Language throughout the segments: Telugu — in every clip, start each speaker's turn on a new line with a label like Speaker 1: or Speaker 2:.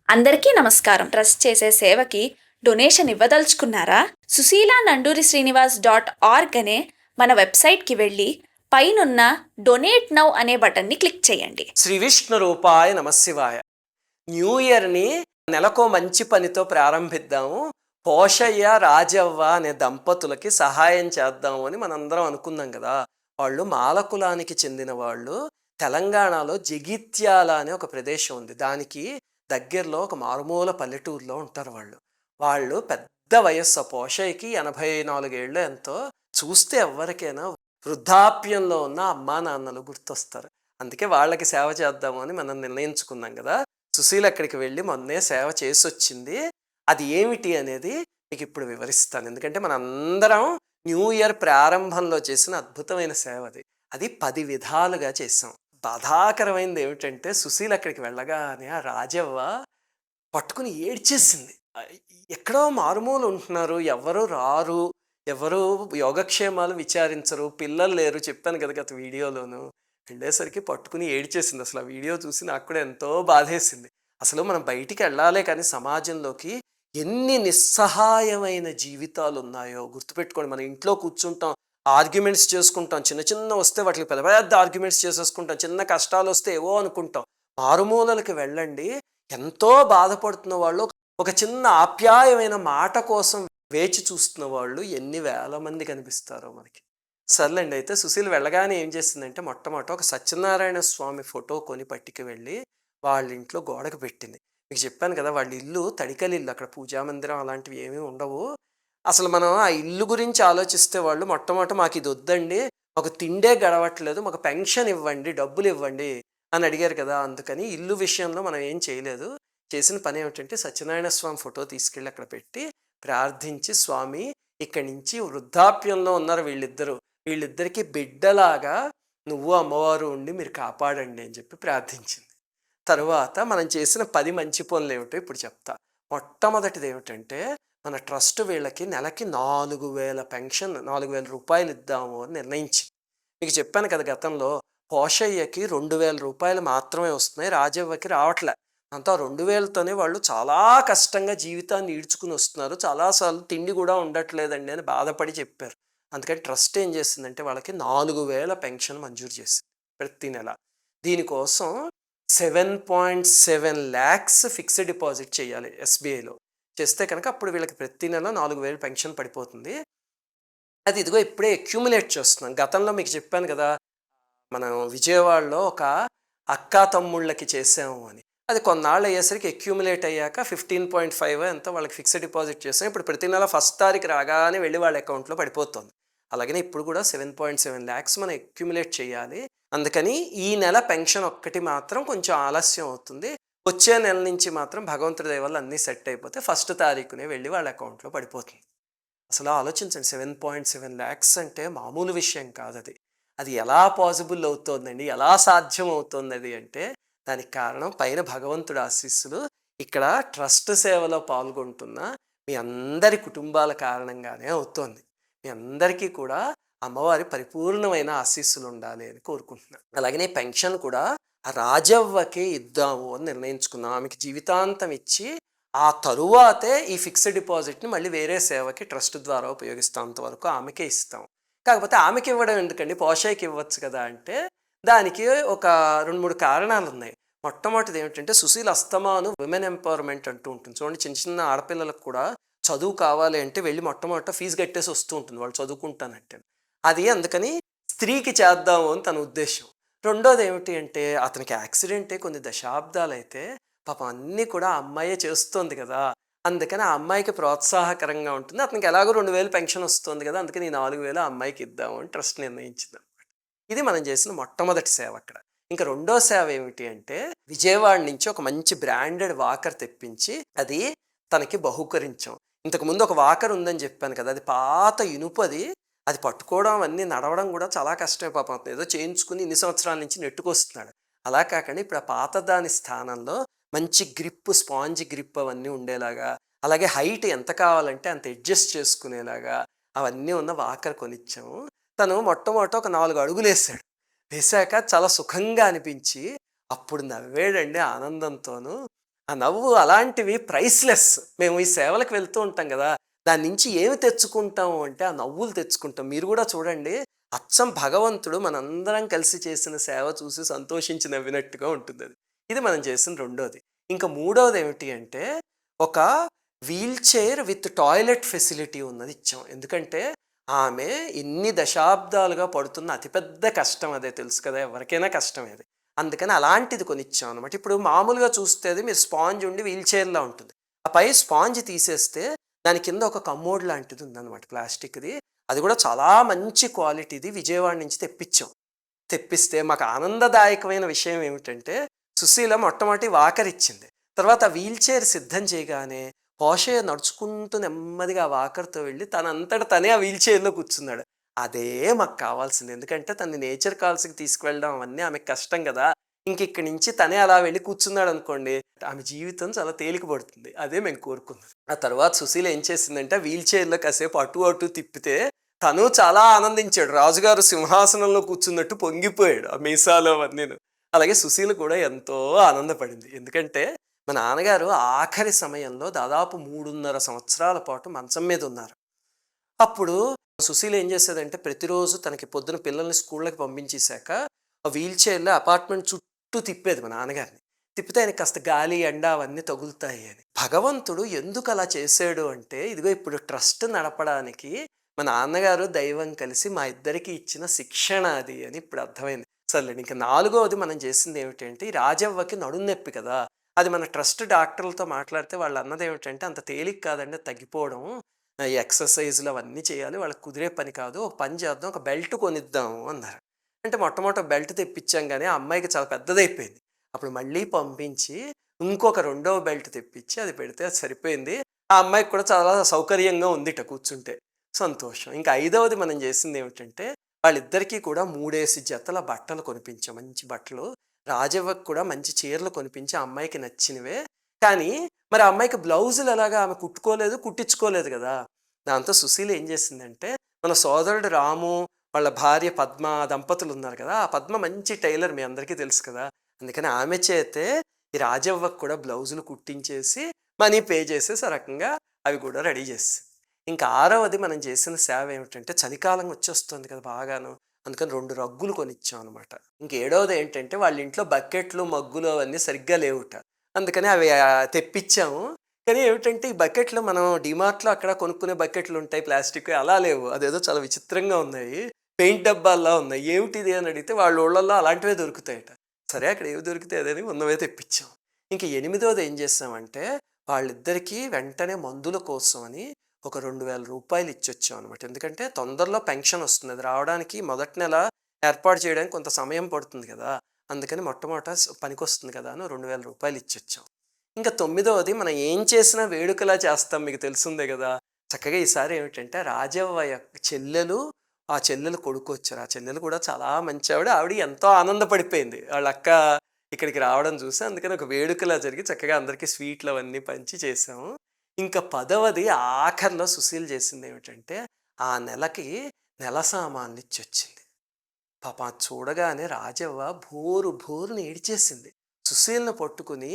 Speaker 1: అందరికీ నమస్కారం. ట్రస్ట్ చేసే సేవకి డొనేషన్ ఇవ్వదలుచుకున్నారా? susilananduriSrinivas.org అనే మన వెబ్సైట్కి వెళ్ళి పైనున్న డొనేట్ నౌ అనే బటన్ని క్లిక్ చేయండి.
Speaker 2: శ్రీ విష్ణు రూపాయ నమశివాయ. న్యూ ఇయర్ని నెలకో మంచి పనితో ప్రారంభిద్దాము. పోషయ్య రాజవ్వ అనే దంపతులకి సహాయం చేద్దాము అని మనందరం అనుకున్నాం కదా. వాళ్ళు మాలకులానికి చెందిన వాళ్ళు. తెలంగాణలో జగిత్యాల అనే ఒక ప్రదేశం ఉంది. దానికి దగ్గరలో ఒక మారుమూల పల్లెటూరులో ఉంటారు వాళ్ళు. వాళ్ళు పెద్ద వయస్సు. పోషయ్యకి 84 ఏళ్ళు ఎంతో. చూస్తే ఎవరికైనా వృద్ధాప్యంలో ఉన్న అమ్మా నాన్నలు గుర్తొస్తారు. అందుకే వాళ్ళకి సేవ చేద్దాము అని మనం నిర్ణయించుకున్నాం కదా. సుశీల అక్కడికి వెళ్ళి మొన్నే సేవ చేసి వచ్చింది. అది ఏమిటి అనేది మీకు ఇప్పుడు వివరిస్తాను. ఎందుకంటే మన అందరం న్యూ ఇయర్ ప్రారంభంలో చేసిన అద్భుతమైన సేవ అది. అది 10 విధాలుగా చేసాం. బాధాకరమైనది ఏమిటంటే సుశీల అక్కడికి వెళ్ళగానే ఆ రాజవ్వ పట్టుకుని ఏడ్చేసింది. ఎక్కడో మారుమూలు ఉంటున్నారు, ఎవరు రారు, ఎవరు యోగక్షేమాలు విచారించరు, పిల్లలు లేరు. చెప్పాను కదా గత వీడియోలోను. వెళ్ళేసరికి పట్టుకుని ఏడ్చేసింది. అసలు ఆ వీడియో చూసి నాకు కూడా ఎంతో బాధేసింది. అసలు మనం బయటికి వెళ్ళాలే కానీ సమాజంలోకి ఎన్ని నిస్సహాయమైన జీవితాలు ఉన్నాయో గుర్తుపెట్టుకోండి. మన ఇంట్లో కూర్చుంటాం, ఆర్గ్యుమెంట్స్ చేసుకుంటాం, చిన్న చిన్న వస్తే వాటికి పెద్ద పెద్ద ఆర్గ్యుమెంట్స్ చేసేసుకుంటాం, చిన్న కష్టాలు వస్తే ఏవో అనుకుంటాం. మారుమూలలకి వెళ్ళండి, ఎంతో బాధపడుతున్న వాళ్ళు, ఒక చిన్న ఆప్యాయమైన మాట కోసం వేచి చూస్తున్న వాళ్ళు ఎన్ని వేల మంది కనిపిస్తారో మనకి. సర్లేండి, అయితే సుశీల్ వెళ్ళగానే ఏం చేసిందంటే మొట్టమొదట ఒక సత్యనారాయణ స్వామి ఫోటో కొని పట్టుకు వెళ్ళి వాళ్ళ ఇంట్లో గోడకు పెట్టింది. మీకు చెప్పాను కదా, వాళ్ళ ఇల్లు తడికలి ఇల్లు, అక్కడ పూజా మందిరం అలాంటివి ఏమీ ఉండవు. అసలు మనం ఆ ఇల్లు గురించి ఆలోచిస్తే వాళ్ళు మొట్టమొదట మాకు ఇది వద్దండి, మాకు తిండే గడవట్లేదు, మాకు పెన్షన్ ఇవ్వండి, డబ్బులు ఇవ్వండి అని అడిగారు కదా. అందుకని ఇల్లు విషయంలో మనం ఏం చేయలేదు. చేసిన పని ఏమిటంటే సత్యనారాయణ స్వామి ఫోటో తీసుకెళ్ళి అక్కడ పెట్టి ప్రార్థించి, స్వామి ఇక్కడి నుంచి వృద్ధాప్యంలో ఉన్నారు వీళ్ళిద్దరికీ బిడ్డలాగా నువ్వు అమ్మవారు ఉండి మీరు కాపాడండి అని చెప్పి ప్రార్థించింది. తరువాత మనం చేసిన 10 మంచి పనులు ఏమిటో ఇప్పుడు చెప్తా. మొట్టమొదటిది ఏమిటంటే మన ట్రస్ట్ వీళ్ళకి నెలకి 4,000 పెన్షన్, 4,000 రూపాయలు ఇద్దాము అని నిర్ణయించింది. మీకు చెప్పాను కదా గతంలో, పోషయ్యకి 2,000 రూపాయలు మాత్రమే వస్తున్నాయి, రాజవ్వకి రావట్లే. అంతా 2,000తోనే వాళ్ళు చాలా కష్టంగా జీవితాన్ని ఈడ్చుకుని వస్తున్నారు, చాలాసార్లు తిండి కూడా ఉండట్లేదండి అని బాధపడి చెప్పారు. అందుకని ట్రస్ట్ ఏం చేసిందంటే వాళ్ళకి 4,000 పెన్షన్ మంజూరు చేసింది ప్రతి నెల. దీనికోసం 7.7 lakhs ఫిక్స్డ్ డిపాజిట్ చేయాలి ఎస్బీఐలో. చేస్తే కనుక అప్పుడు వీళ్ళకి ప్రతి నెల 4,000 పెన్షన్ పడిపోతుంది. అది ఇదిగో ఇప్పుడే అక్యూములేట్ చేస్తున్నాం. గతంలో మీకు చెప్పాను కదా, మనం విజయవాడలో ఒక అక్కా తమ్ముళ్ళకి చేసాము అని. అది కొన్నాళ్ళు అయ్యేసరికి అక్యూములేట్ అయ్యాక 15.5 ఎంతో వాళ్ళకి ఫిక్స్డ్ డిపాజిట్ చేసాం. ఇప్పుడు ప్రతి నెల 1st తారీఖు రాగానే వెళ్ళి వాళ్ళ అకౌంట్లో పడిపోతుంది. అలాగనే ఇప్పుడు కూడా 7.7 lakhs మనం అక్యూములేట్ చేయాలి. అందుకని ఈ నెల పెన్షన్ ఒక్కటి మాత్రం కొంచెం ఆలస్యం అవుతుంది. వచ్చే నెల నుంచి మాత్రం భగవంతుడి దయ వల్ల అన్నీ సెట్ అయిపోతే 1st తారీఖునే వెళ్ళి వాళ్ళ అకౌంట్లో పడిపోతుంది. అసలు ఆలోచించండి, 7.7 lakhs అంటే మామూలు విషయం కాదు అది. అది ఎలా పాసిబుల్ అవుతోందండి, ఎలా సాధ్యం అవుతుంది అంటే దానికి కారణం పైన భగవంతుడి ఆశీస్సులు, ఇక్కడ ట్రస్ట్ సేవలో పాల్గొంటున్న మీ అందరి కుటుంబాల కారణంగానే అవుతోంది. మీ అందరికీ కూడా అమ్మవారి పరిపూర్ణమైన ఆశీస్సులు ఉండాలి అని కోరుకుంటున్నాను. అలాగనే పెన్షన్ కూడా ఆ రాజవ్వకే ఇద్దాము అని నిర్ణయించుకున్నాం. ఆమెకి జీవితాంతం ఇచ్చి ఆ తరువాతే ఈ ఫిక్స్డ్ డిపాజిట్ని మళ్ళీ వేరే సేవకి ట్రస్ట్ ద్వారా ఉపయోగిస్తాం. అంతవరకు ఆమెకే ఇస్తాం. కాకపోతే ఆమెకి ఇవ్వడం ఎందుకండి, పోషయ్యకి ఇవ్వచ్చు కదా అంటే దానికి ఒక 2-3 కారణాలు ఉన్నాయి. మొట్టమొదటిది ఏమిటంటే సుశీల్ అస్తమాను విమెన్ ఎంపవర్మెంట్ అంటూ ఉంటుంది. చూడండి, చిన్న చిన్న ఆడపిల్లలకు కూడా చదువు కావాలి అంటే వెళ్ళి మొట్టమొదట ఫీజు కట్టేసి వస్తూ ఉంటుంది వాళ్ళు చదువుకుంటానంటే. అది అందుకని స్త్రీకి చేద్దాము అని తన ఉద్దేశం. రెండోది ఏమిటి అంటే అతనికి యాక్సిడెంటే కొన్ని దశాబ్దాలైతే పాపం అన్నీ కూడా ఆ అమ్మాయే చేస్తుంది కదా. అందుకని ఆ అమ్మాయికి ప్రోత్సాహకరంగా ఉంటుంది. అతనికి ఎలాగో 2,000 పెన్షన్ వస్తుంది కదా, అందుకని ఈ 4,000 ఆ అమ్మాయికి ఇద్దాము అని ట్రస్ట్ నిర్ణయించింది అనమాట. ఇది మనం చేసిన మొట్టమొదటి సేవ అక్కడ. ఇంకా రెండో సేవ ఏమిటి అంటే విజయవాడ నుంచి ఒక మంచి బ్రాండెడ్ వాకర్ తెప్పించి అది తనకి బహుకరించాం. ఇంతకుముందు ఒక వాకర్ ఉందని చెప్పాను కదా, అది పాత ఇనుపది. అది పట్టుకోవడం అన్నీ నడవడం కూడా చాలా కష్టమే. పాపం ఏదో చేయించుకుని ఇన్ని సంవత్సరాల నుంచి నెట్టుకొస్తున్నాడు. అలా కాకుండా ఇప్పుడు ఆ పాత దాని స్థానంలో మంచి గ్రిప్, స్పాంజ్ గ్రిప్ అవన్నీ ఉండేలాగా, అలాగే హైట్ ఎంత కావాలంటే అంత అడ్జస్ట్ చేసుకునేలాగా అవన్నీ ఉన్న వాకర్ కొనిచ్చాము. తను మొట్టమొదట ఒక 4 అడుగులు వేసాడు. వేశాక చాలా సుఖంగా అనిపించి అప్పుడు నవ్వాడండి ఆనందంతోనూ. ఆ నవ్వు అలాంటివి ప్రైస్‌లెస్. మేము ఈ సేవలకు వెళ్తూ ఉంటాం గదా! దాని నుంచి ఏమి తెచ్చుకుంటాము అంటే, ఆ నవ్వులు తెచ్చుకుంటాం. మీరు గూడా చూడండి, అచ్చం భగవంతుడు మనందరం కలిసి చేసిన సేవ చూసి సంతోషించి నవ్వినట్టుగా ఉంటుందది. ఇది మనం చేసిన రెండోది. ఇంకా మూడోదేమిటి అంటే, ఒక wheelchair with toilet facility ఉన్నది ఇచ్చాం. ఎందుకంటే, ఆమె ఇన్ని దశాబ్దాలుగా పడుతున్న అతిపెద్ద కష్టం అదే తెలుసు కదా! ఎవరికైనా కష్టమే అది. అందుకని అలాంటిది కొనిచ్చాం అనమాట. ఇప్పుడు మామూలుగా చూస్తే అది మీరు స్పాంజ్ ఉండి వీల్ చైర్‌లా ఉంటుంది. ఆ పై స్పాంజ్ తీసేస్తే దాని కింద ఒక కమోడ్ లాంటిది ఉందనమాట ప్లాస్టిక్‌ది. అది కూడా చాలా మంచి క్వాలిటీది విజయవాడ నుంచి తెప్పించాం. తెప్పిస్తే మాకు ఆనందదాయకమైన విషయం ఏమిటంటే, సుశీల మొట్టమొదటి వాకరిచ్చింది. తర్వాత ఆ వీల్ చైర్ సిద్ధం చేయగానే పోషయ్య నడుచుకుంటూ నెమ్మదిగా ఆ వాకర్‌తో వెళ్ళి తనంతట తనే ఆ వీల్ చైర్‌లో కూర్చున్నాడు. అదే మాకు కావాల్సింది. ఎందుకంటే తనని నేచర్ కాల్స్‌కి తీసుకువెళ్ళడం అవన్నీ ఆమెకు కష్టం గదా! ఇక్కడి నుంచి తనే అలా వెళ్ళి కూర్చున్నాడనుకోండి, ఆమె జీవితం చాలా తేలిక పడుతుంది. అదే మేము కోరుకున్నది. ఆ తర్వాత సుశీల ఏం చేసిందంటే వీల్ చైర్‌లో కాసేపు అటు అటు తిప్పితే తను చాలా ఆనందించాడు. రాజుగారు సింహాసనంలో కూర్చున్నట్టు పొంగిపోయాడు. ఆ మీసాలు అవన్నీను. అలాగే సుశీల కూడా ఎంతో ఆనందపడింది. ఎందుకంటే మా నాన్నగారు ఆఖరి సమయంలో దాదాపు 3.5 సంవత్సరాల పాటు మంచం మీద ఉన్నారు. అప్పుడు సుశీల ఏం చేసేదంటే ప్రతిరోజు తనకి పొద్దున పిల్లల్ని స్కూళ్ళకి పంపించేశాక ఆ వీల్ చైర్‌లో అపార్ట్మెంట్ చుట్టూ తిప్పేది మా నాన్నగారిని. తిప్పితే ఆయనకి కాస్త గాలి, ఎండ అవన్నీ తగులుతాయి అని. భగవంతుడు ఎందుకు అలా చేశాడు అంటే ఇదిగో ఇప్పుడు ట్రస్ట్ నడపడానికి మా నాన్నగారు, దైవం కలిసి మా ఇద్దరికీ ఇచ్చిన శిక్షణ అది అని ఇప్పుడు అర్థమైంది. సర్లేండి ఇంక నాలుగవది మనం చేసింది ఏమిటంటే ఈ రాజవ్వకి నడుము నొప్పి కదా! అది మన ట్రస్ట్ డాక్టర్లతో మాట్లాడితే వాళ్ళు అన్నదేమిటంటే అంత తేలిక కాదండి తగ్గిపోవడం. ఈ ఎక్సర్‌సైజ్‌లు అవన్నీ చేయాలి. వాళ్ళకి కుదిరే పని కాదు. ఒక పని చేద్దాం. ఒక బెల్ట్ కొనిద్దాము అన్నారు. అంటే మొట్టమొదట బెల్ట్ తెప్పించాం గానీ, ఆ అమ్మాయికి చాలా పెద్దదైపోయింది. అప్పుడు మళ్ళీ పంపించి, ఇంకొక రెండవ బెల్ట్ తెప్పించి అది పెడితే అది సరిపోయింది. ఆ అమ్మాయికి కూడా చాలా సౌకర్యంగా ఉందిట కూర్చుంటే. సంతోషం. ఇంకా ఐదవది మనం చేసిందేమిటంటే, వాళ్ళిద్దరికీ కూడా 3 జతల బట్టలు కొనిపించాం. మంచి బట్టలు. రాజవ్వకి కూడా మంచి చీరలు కొనిపించి, ఆ అమ్మాయికి నచ్చినవే. కానీ మరి ఆ అమ్మాయికి బ్లౌజులు ఎలాగా ఆమె కుట్టుకోలేదు, కుట్టించుకోలేదు గదా! దాంతో సుశీల ఏం చేసిందంటే, మన సోదరుడు రాము, వాళ్ళ భార్య పద్మ దంపతులున్నారు కదా! ఆ పద్మ మంచి టైలర్ మీ అందరికీ తెలుసు కదా! అందుకని ఆమె చేతే ఈ రాజవ్వకి కూడా బ్లౌజులు కుట్టించేసి, మనీ పే చేసేసి ఆ రకంగా అవి కూడా రెడీ చేసేసింది. ఇంకా ఆరవది మనం చేసిన సేవ ఏమిటంటే, చలికాలం వచ్చేస్తుంది కదా బాగాను. అందుకని 2 రగ్గులు కొనిచ్చాం అనమాట. ఇంక ఏడవది ఏంటంటే, వాళ్ళ ఇంట్లో బకెట్లు, మగ్గులు అవన్నీ సరిగ్గా లేవుట. అందుకని అవి తెప్పిచ్చాము. కానీ ఏమిటంటే, ఈ బకెట్లు మనం డీమార్ట్‌లో అక్కడ కొనుక్కునే బకెట్లుంటాయి ప్లాస్టిక్‌వి అలా లేవు. అదేదో చాలా విచిత్రంగా ఉన్నాయి. పెయింట్ డబ్బాల్లా ఉన్నాయి. ఏమిటిది అని అడిగితే వాళ్ళ ఊళ్ళల్లో అలాంటివే దొరుకుతాయట. సరే అక్కడ ఏవి దొరికితే అదని ఉన్నవే తెప్పిచ్చాం. ఇంక ఎనిమిదోది ఏం చేసామంటే, వాళ్ళిద్దరికీ వెంటనే మందుల కోసమని ఒక రూ. 2,000 ఇచ్చొచ్చాం అనమాట. ఎందుకంటే తొందరలో పెన్షన్ వస్తుంది. అది రావడానికి మొదటి నెల ఏర్పాటు చేయడానికి కొంత సమయం పడుతుంది కదా! అందుకని మొట్టమొదట పనికొస్తుంది కదా అని రూ. 2,000 ఇచ్చొచ్చాం. ఇంకా తొమ్మిదవది మనం ఏం చేసినా వేడుకలా చేస్తాం మీకు తెలిసిందే గదా! చక్కగా ఈసారి ఏమిటంటే రాజవ్వ యొక్క చెల్లెలు, ఆ చెల్లెలు కొడుకొచ్చారు. ఆ చెల్లెలు కూడా చాలా మంచావిడ. ఆవిడ ఎంతో ఆనందపడిపోయింది. వాళ్ళ అక్క ఇక్కడికి రావడం చూసి. అందుకని ఒక వేడుకలా జరిగి చక్కగా అందరికీ స్వీట్లు అవన్నీ పంచి చేసాము. ఇంకా పదవది ఆఖరిలో సుశీల్ చేసిందేమిటంటే, ఆ నెలకి నెల సామాన్లు ఇచ్చొచ్చింది. పాపం అది చూడగానే రాజవ్వ భోరు భోరున ఏడ్చేసింది. సుశీల్‌ని పట్టుకుని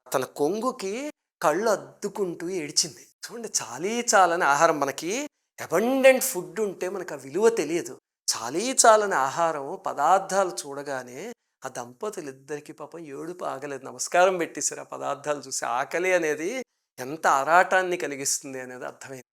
Speaker 2: తన కొంగుకి కళ్ళు అద్దుకుంటూ ఏడిచింది. చూడండి చాలీ చాలని ఆహారం మనకి అబండెంట్ ఫుడ్ ఉంటే మనకు ఆ విలువ తెలియదు. చాలీ చాలని ఆహారం పదార్థాలు చూడగానే ఆ దంపతులిద్దరికీ పాపం ఏడుపు ఆగలేదు. నమస్కారం పెట్టేసారు ఆ పదార్థాలు చూసి. ఆకలి అనేది ఎంత ఆరాటాన్ని కలిగిస్తుంది అనేది అర్థమైంది.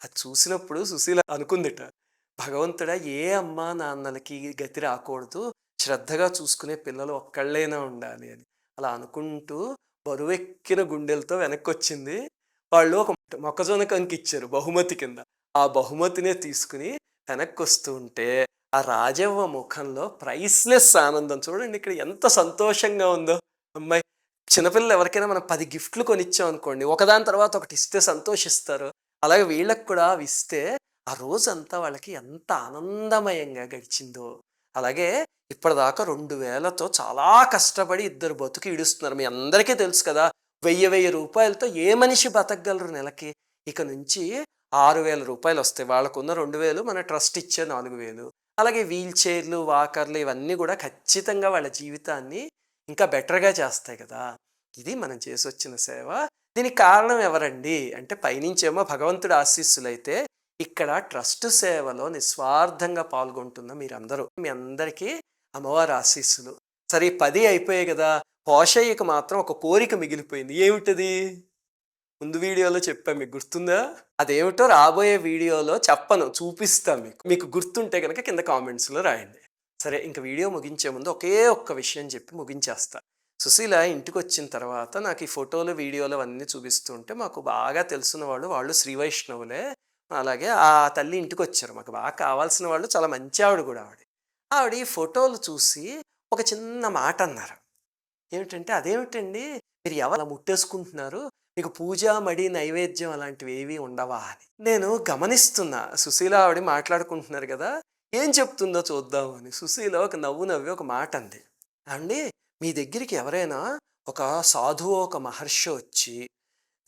Speaker 2: అది చూసినప్పుడు సుశీల అనుకుందిట. భగవంతుడా ఏ అమ్మా నాన్నలకి ఈ గతి రాకూడదు. శ్రద్ధగా చూసుకునే పిల్లలు ఒక్కళ్ళైనా ఉండాలి అని. అలా అనుకుంటూ బరువెక్కిన గుండెలతో వెనక్కొచ్చింది. వాళ్ళు ఒక మొక్కజొన్న కంకి ఇచ్చారు బహుమతి కింద. ఆ బహుమతినే తీసుకుని వెనక్కొస్తూ ఉంటే ఆ రాజవ్వ ముఖంలో ప్రైస్‌లెస్ ఆనందం చూడండి ఇక్కడ ఎంత సంతోషంగా ఉందో. అమ్మాయి చిన్నపిల్లలు ఎవరికైనా మనం 10 గిఫ్ట్‌లు కొనిచ్చామనుకోండి. ఒకదాని తర్వాత ఒకటి ఇస్తే సంతోషిస్తారు. అలాగే వీళ్ళకి కూడా అవి ఇస్తే ఆ రోజంతా వాళ్ళకి ఎంత ఆనందమయంగా గడిచిందో. అలాగే ఇప్పటిదాకా 2000తో చాలా కష్టపడి ఇద్దరు బతుకు ఈడుస్తున్నారు. మీ అందరికీ తెలుసు కదా! 1000 రూపాయలతో ఏ మనిషి బతకగలరు నెలకి? ఇక నుంచి రూ. 6,000 వస్తాయి. వాళ్ళకున్న 2000 మన ట్రస్ట్ ఇచ్చే 4,000. అలాగే వీల్ చైర్లు, వాకర్లు ఇవన్నీ కూడా ఖచ్చితంగా వాళ్ళ జీవితాన్ని ఇంకా బెటర్‌గా చేస్తాయి కదా! ఇది మనం చేసొచ్చిన సేవ. దీనికి కారణం ఎవరండి అంటే పైనుంచేమో భగవంతుడి ఆశీస్సులైతే ఇక్కడ ట్రస్ట్ సేవలో నిస్వార్థంగా పాల్గొంటున్న మీరందరూ, మీ అందరికీ అమ్మవారి ఆశీస్సులు. సరే ఈ 10 అయిపోయాయి కదా, పోషయ్యకు మాత్రం ఒక కోరిక మిగిలిపోయింది. ఏమిటది? ముందు వీడియోలో చెప్పా, మీకు గుర్తుందా? అదేమిటో రాబోయే వీడియోలో చెప్పను, చూపిస్తా మీకు. మీకు గుర్తుంటే కనుక కింద కామెంట్స్లో రాయండి. సరే ఇంక వీడియో ముగించే ముందు ఒకే ఒక్క విషయం చెప్పి ముగించేస్తా. సుశీల ఇంటికి వచ్చిన తర్వాత నాకు ఈ ఫోటోలు వీడియోలు అవన్నీ చూపిస్తుంటే మాకు బాగా తెలిసిన వాళ్ళు శ్రీ వైష్ణవులే. అలాగే ఆ తల్లి ఇంటికి వచ్చారు, మాకు బాగా కావాల్సిన వాళ్ళు, చాలా మంచి ఆవిడ కూడా. ఆవిడ ఈ ఫోటోలు చూసి ఒక చిన్న మాట అన్నారు. ఏమిటంటే, అదేమిటండి మీరు ఎవరు ముట్టేసుకుంటున్నారు, మీకు పూజ మడి నైవేద్యం అలాంటివి ఏవి ఉండవా అని. నేను గమనిస్తున్నా, సుశీల ఆవిడ మాట్లాడుకుంటున్నారు కదా, ఏం చెప్తుందో చూద్దామని. సుశీల ఒక నవ్వు నవ్వి ఒక మాట అంది. అండి మీ దగ్గరికి ఎవరైనా ఒక సాధువు ఒక మహర్షి వచ్చి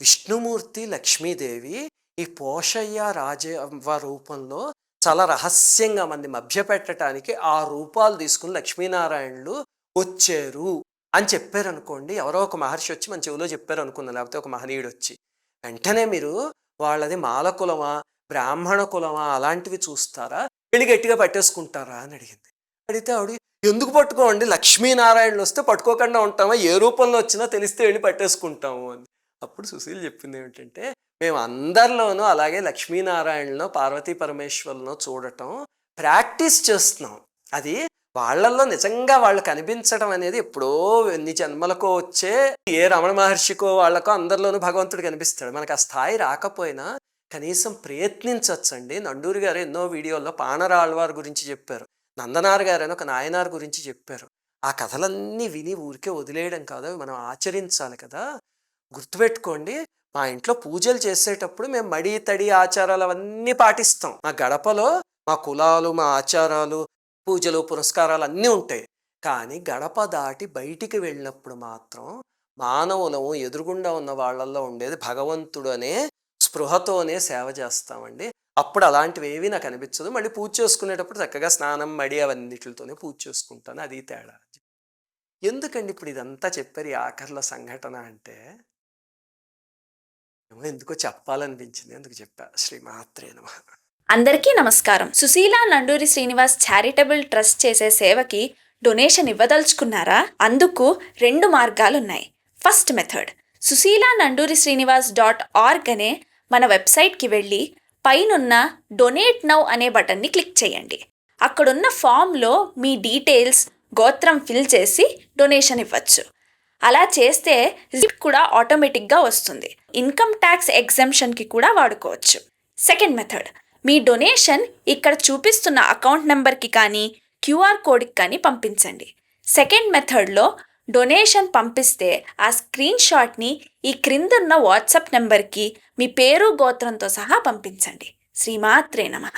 Speaker 2: విష్ణుమూర్తి లక్ష్మీదేవి ఈ పోషయ్య రాజవ్వ రూపంలో చాలా రహస్యంగా మంది మభ్యపెట్టడానికి ఆ రూపాలు తీసుకుని లక్ష్మీనారాయణులు వచ్చారు అని చెప్పారనుకోండి, ఎవరో ఒక మహర్షి వచ్చి మన చెవిలో చెప్పారు అనుకున్నా, లేకపోతే ఒక మహనీయుడు వచ్చి, వెంటనే మీరు వాళ్ళది మాల కులమా బ్రాహ్మణ కులమా అలాంటివి చూస్తారా, వెళ్ళి గట్టిగా పట్టేసుకుంటారా అని అడిగింది. అడిగితే ఆవిడ, ఎందుకు పట్టుకోండి, లక్ష్మీనారాయణులు వస్తే పట్టుకోకుండా ఉంటామా, ఏ రూపంలో వచ్చినా తెలిస్తే వెళ్ళి పట్టేసుకుంటాము అని. అప్పుడు సుశీల్ చెప్పింది ఏమిటంటే, మేము అందరిలోనూ అలాగే లక్ష్మీనారాయణలో పార్వతీ పరమేశ్వరులను చూడటం ప్రాక్టీస్ చేస్తున్నాం. అది వాళ్ళల్లో నిజంగా వాళ్ళు కనిపించడం అనేది ఎప్పుడో ఎన్ని జన్మలకో వచ్చే, ఏ రమణ మహర్షికో వాళ్ళకో అందరిలోనూ భగవంతుడు కనిపిస్తాడు. మనకు ఆ స్థాయి రాకపోయినా కనీసం ప్రయత్నించవచ్చండి. నండూరి గారు ఎన్నో వీడియోల్లో పాణరాళ్వార్ గురించి చెప్పారు, నందనార్ గారు అని ఒక నాయనార్ గురించి చెప్పారు. ఆ కథలన్నీ విని ఊరికే వదిలేయడం కాదు, అవి మనం ఆచరించాలి కదా. గుర్తుపెట్టుకోండి, మా ఇంట్లో పూజలు చేసేటప్పుడు మేము మడి తడి ఆచారాలు అవన్నీ పాటిస్తాం. మా గడపలో మా కులాలు మా ఆచారాలు పూజలు పురస్కారాలు అన్నీ ఉంటాయి. కానీ గడప దాటి బయటికి వెళ్ళినప్పుడు మాత్రం మానవులము ఎదురుగుండా ఉన్న వాళ్ళల్లో ఉండేది భగవంతుడు అనే స్పృహతోనే సేవ చేస్తామండి. అప్పుడు అలాంటివి ఏవి నాకు అనిపించదు. మళ్ళీ పూజ చేసుకునేటప్పుడు చక్కగా స్నానం మడి అవన్నిటితోనే పూజ చేసుకుంటాను, అది తేడా. ఎందుకండి ఇప్పుడు ఇదంతా చెప్పారు ఈ ఆఖర్ల సంఘటన అంటే, ఎందుకో చెప్పాలనిపించింది, ఎందుకు చెప్పా. శ్రీమాత్రే నమః.
Speaker 1: అందరికీ నమస్కారం. సుశీల నండూరి శ్రీనివాస్ చారిటబుల్ ట్రస్ట్ చేసే సేవకి డొనేషన్ ఇవ్వదలుచుకున్నారా? అందుకు 2 మార్గాలున్నాయి. ఫస్ట్ మెథడ్, susila.nanduri.srinivas.org అనే మన వెబ్సైట్కి వెళ్ళి పైనున్న డొనేట్ నౌ అనే బటన్ని క్లిక్ చేయండి. అక్కడున్న ఫామ్లో మీ డీటెయిల్స్ గోత్రం ఫిల్ చేసి డొనేషన్ ఇవ్వచ్చు. అలా చేస్తే రిసిప్ట్ కూడా ఆటోమేటిక్గా వస్తుంది. ఇన్కమ్ ట్యాక్స్ ఎగ్జంప్షన్కి కూడా వాడుకోవచ్చు. సెకండ్ మెథడ్, మీ డొనేషన్ ఇక్కడ చూపిస్తున్న అకౌంట్ నెంబర్కి కానీ క్యూఆర్ కోడ్కి కానీ పంపించండి. సెకండ్ మెథడ్లో డొనేషన్ పంపిస్తే ఆ స్క్రీన్ షాట్ని ఈ క్రిందున్న వాట్సాప్ నెంబర్కి మీ పేరు గోత్రంతో సహా పంపించండి. శ్రీమాత్రే నమః.